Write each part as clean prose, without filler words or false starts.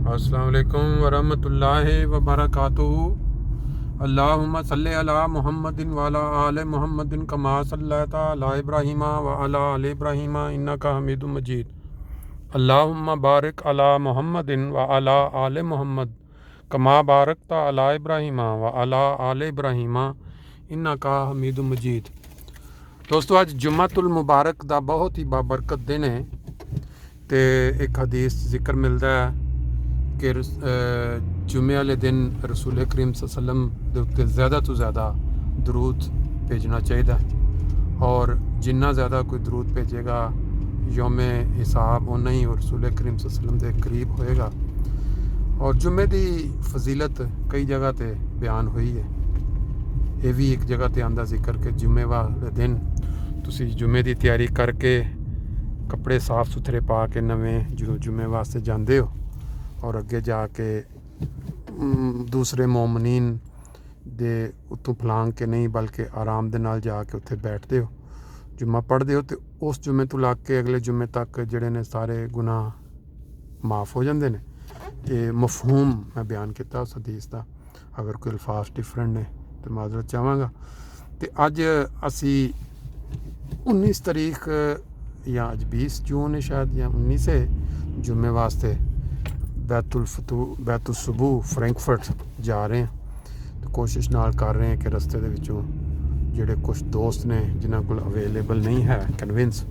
अस्सलाम वालेकुम वरहमतुल्लाहि वबरकातुहू। अल्लाहुम्मा सल्लि अला मुहम्मदिन व अला आले मुहम्मदिन कमा सल्लैता अला इब्राहीमा व अला आले इब्राहीमा इन्नका हमीदुम मजीद। अल्लाहुम्मा बारिक अला मुहम्मदिन व अला आले मुहम्मद कमा बारकता अला इब्राहीमा व अला आले इब्राहीमा इन्नका हमीदुम मजीद। दोस्तों, अज जुम्मतुल मुबारक दा बहुत ही बाबरकत दिन है। तो एक हदीस जिक्र मिलता है कि जुम्मे वाले दिन रसूल करीम सल्लम दे उत्ते ज़्यादा तो ज़्यादा दरूद भेजना चाहिए, और जिन्ना ज़्यादा कोई दरूद भेजेगा यौम हिसाब उन्ना ही रसूल करीम सल्लम के करीब होएगा। और जुम्मे की फजीलत कई जगह पर बयान हुई है। ये भी एक जगह पर आंदा जिक्र कि जुम्मे वाले दिन तुसी जुम्मे की तैयारी करके कपड़े साफ सुथरे पा के नवें जो जुम्मे वास्ते जाते हो, और अगे जाके दूसरे मोमनीन दे उत्तों फलांग के नहीं बल्कि आराम दे नाल जाके उत्थे बैठते हो, जुम्मा पढ़ते हो। तो उस जुम्मे तो लग के अगले जुम्मे तक जिहड़े ने सारे गुनाह माफ़ हो जाते हैं। ये मफहूम मैं बयान किया उस हदीस का। अगर कोई अल्फाज डिफरेंट ने तो माजरत चाहांगा। तो अज असी 19 तारीख या अज 20 जून है शायद, या 19 है, जुम्मे वास्ते बैतुलसुबू फ्रैंकफर्ट जा रहे हैं। तो कोशिश नाल कर रहे हैं कि रस्ते दे विचों जिहड़े कुछ दोस्त ने जिन्हां कोल अवेलेबल नहीं है कन्विंस,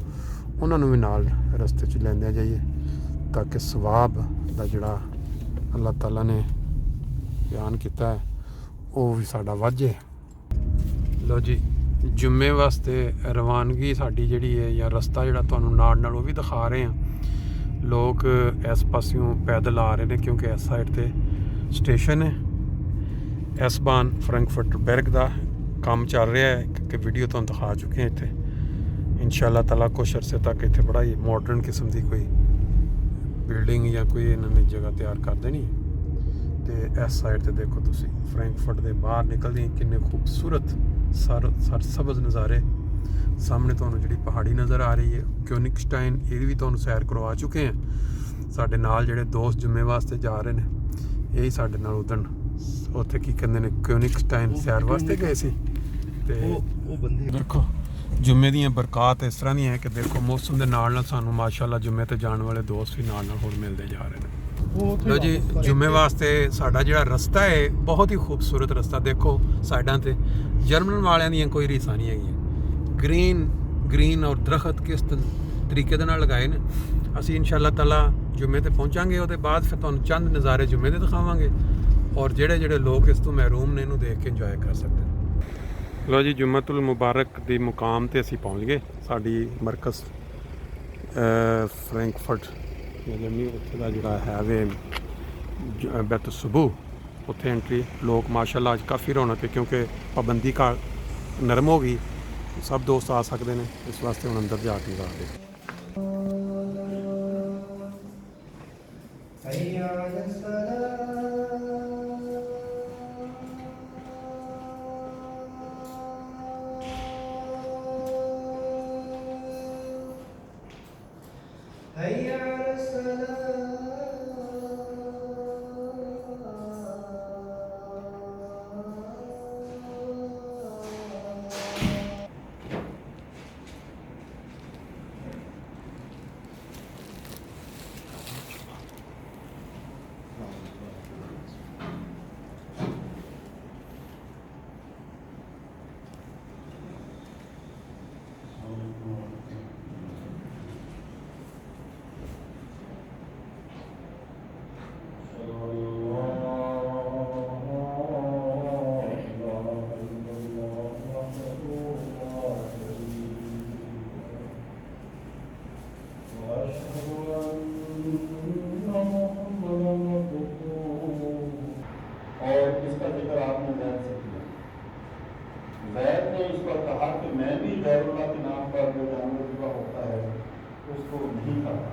उन्होंने भी नाल रस्ते च लैंदे जाइए, ताकि सवाब दा जिहड़ा अल्लाह ताला ने बयान किया है वो भी साडा वजे। लो जी, जुम्मे वास्ते रवानगी साडी जिहड़ी है या रस्ता जिहड़ा तुहानूं नाल नाल वो भी दिखा रहे हैं। लोग इस पासियों पैदल आ रहे हैं क्योंकि इस साइड ते स्टेशन है। एसबान फ्रैंकफर्ट बर्ग का काम चल रहा है कि वीडियो तुहानूं दिखा चुके हैं। इत्थे इंशाअल्लाह ताला कुछ अरसे तक इत्थे बड़ा ही मॉडर्न किस्म की कोई बिल्डिंग या कोई इन्होंने जगह तैयार कर देनी। तो इस साइड ते देखो तुसी फ्रैंकफर्ट के बाहर निकलदी किन्ने खूबसूरत सरसब्ज़ नज़ारे। सामने तुहानूं जिहड़ी पहाड़ी नज़र आ रही है क्योनिगस्टाइन, ये भी तुहानूं सैर करवा चुके हैं। साडे नाल जिहड़े दोस्त जुम्मे वास्ते जा रहे हैं, यही साडे नाल उदण उत्थे की कहंदे ने क्योनिगस्टाइन सैर वास्ते गए सी। ते देखो जुम्मे दीयां बरकात इस तरह दी है कि देखो मौसम के नाल नाल सानूं माशाअल्लाह जुम्मे ते जाने वाले दोस्त भी नाल नाल होर मिलते जा रहे हैं। लो जी, जुम्मे वास्ते साडा जिहड़ा रस्ता है बहुत ही खूबसूरत रस्ता। देखो साइडां ते जर्मन वालियां दियां कोई रीसां नहीं हैगियां। ग्रीन और दरखत किस तरीके दे नाल लगाए ने। असीं इंशाअल्लाह ताला जुम्मे ते पहुँचांगे, उसदे बाद फिर तुहानूं चंद नज़ारे जुम्मे दे दिखावांगे, और जिहड़े लोग इस तो महरूम ने इहनूं देख के इंजॉय कर सकते हैं। लो जी, जुम्मतुल मुबारक दी मुकाम ते असीं पहुँच गए। साडी मरकज़ फ्रैंकफर्ट जर्मनी उत्थे दा जिहड़ा है वे बैतुलसुबू, उत्थे एंट्री लोग माशाअल्लाह अज काफ़ी रौनक है क्योंकि पाबंदी का नरम हो गई। सब दोस्त आ सकते हैं, इस वास्ते हम अंदर जाके गा दे। वैद ने इस पर कहा कि मैं भी गैरुल्लाह के नाम पर जो जानवर ज़िबा होता है उसको नहीं खाता।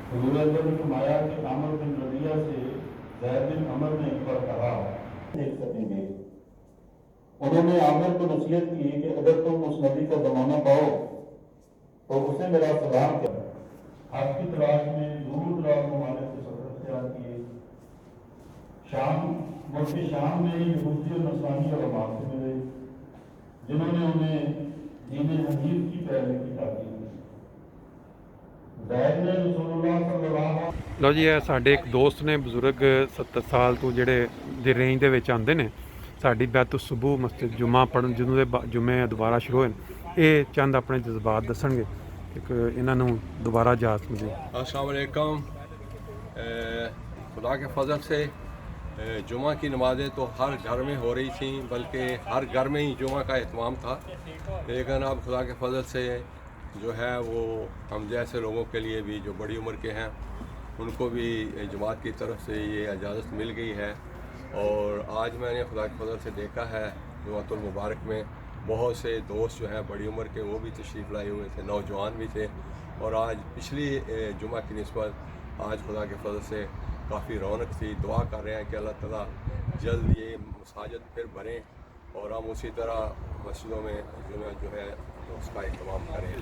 हुज़ूर अकबर ने फरमाया कि आमिर बिन रबिया से ज़ैद बिन अमर ने एक बार कहा, देख सकेंगे। उन्होंने आमिर को नसीहत की कि अगर तुम उस नबी का ज़माना पाओ तो उसे मेरा सलाम कर। आपकी तलाश में दूर दराज ममालिक जबकि शाम में यहूदी और नसरानी उलमा से मिले जिन्होंने उन्हें दीन हनीफ की पैरवी की ताकीद की। ज़ैद ने रसूलुल्लाह सल्लल्लाहु ਲਓ ਜੀ, ਇਹ ਸਾਡੇ ਇੱਕ ਦੋਸਤ ਨੇ ਬਜ਼ੁਰਗ 70 ਸਾਲ ਤੋਂ ਜਿਹੜੇ ਦੇ ਰੇਂਜ ਦੇ ਵਿੱਚ ਆਉਂਦੇ ਨੇ ਸਾਡੀ ਬੈਤੁ ਸੁਬੂ ਮਸਜਿਦ ਜੁਮਾ ਪੜ੍ਹਨ ਜਦੋਂ ਦੇ ਜੁਮੇ ਦੁਬਾਰਾ ਸ਼ੁਰੂ ਹੋਏ ਨੇ। ਇਹ ਚੰਦ ਆਪਣੇ ਜਜ਼ਬਾਤ ਦੱਸਣਗੇ ਇੱਕ ਇਹਨਾਂ ਨੂੰ ਦੁਬਾਰਾ ਇਜਾਜ਼ਤ ਮਿਲੀ। अस्सलाम वालेकुम। खुदा के फजल से जुमा की नमाज़ें तो हर घर में हो रही थी, बल्कि हर घर में ही जुमा का एहतमाम था। लेकिन अब खुदा के फजल से जो है वो हम जैसे लोगों के लिए भी जो बड़ी उम्र के हैं उनको भी जमात की तरफ से ये इजाज़त मिल गई है। और आज मैंने खुदा के फजल से देखा है जुमातुल मुबारक में बहुत से दोस्त जो हैं बड़ी उम्र के वो भी तशरीफ़ लाए हुए थे, नौजवान भी थे। और आज पिछली जुमा की निस्बत आज खुदा के फजल से काफ़ी रौनक थी। दुआ कर रहे हैं कि अल्लाह ताला जल्द ये मसाजिद फिर भरें और हम उसी तरह मस्जिदों में जो है उसका इहतमाम करें।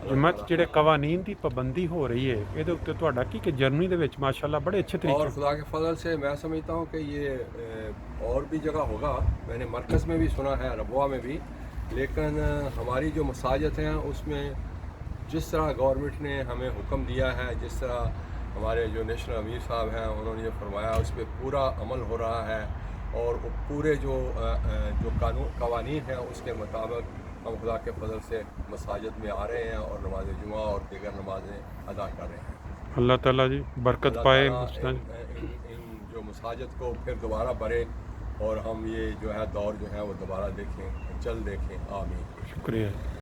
ਜੁਮਾ 'ਚ ਜਿਹੜੇ ਕਵਾਨੀਨ ਦੀ ਪਾਬੰਦੀ ਹੋ ਰਹੀ ਹੈ ਇਹਦੇ ਉੱਤੇ ਤੁਹਾਡਾ ਕੀ ਕਿ ਜਰਮਨੀ ਦੇ ਵਿੱਚ ਮਾਸ਼ਾਅੱਲਾ बड़े अच्छे और तरीके खुदा के फजल से मैं समझता हूँ कि ये और भी जगह होगा। मैंने मरकज़ में भी सुना है, रबवा में भी। लेकिन हमारी जो मसाजिद हैं उसमें जिस तरह गवर्नमेंट ने हमें हुक्म दिया है, जिस तरह हमारे जो नेशनल अमीर साहब हैं उन्होंने ये फरमाया, उस पर पूरा अमल हो रहा है। और वो पूरे जो कानून कवानीन हैं उसके मुताबिक हम खुदा के फजल से मसाजिद में आ रहे हैं और नमाज जुमा और दीगर नमाजें अदा कर रहे हैं। अल्लाह ताला जी बरकत अल्लाह पाए ताला इन जो मसाजिद को फिर दोबारा भरे और हम ये जो है दौर जो है वो दोबारा देखें, जल्द देखें। आमीन। शुक्रिया।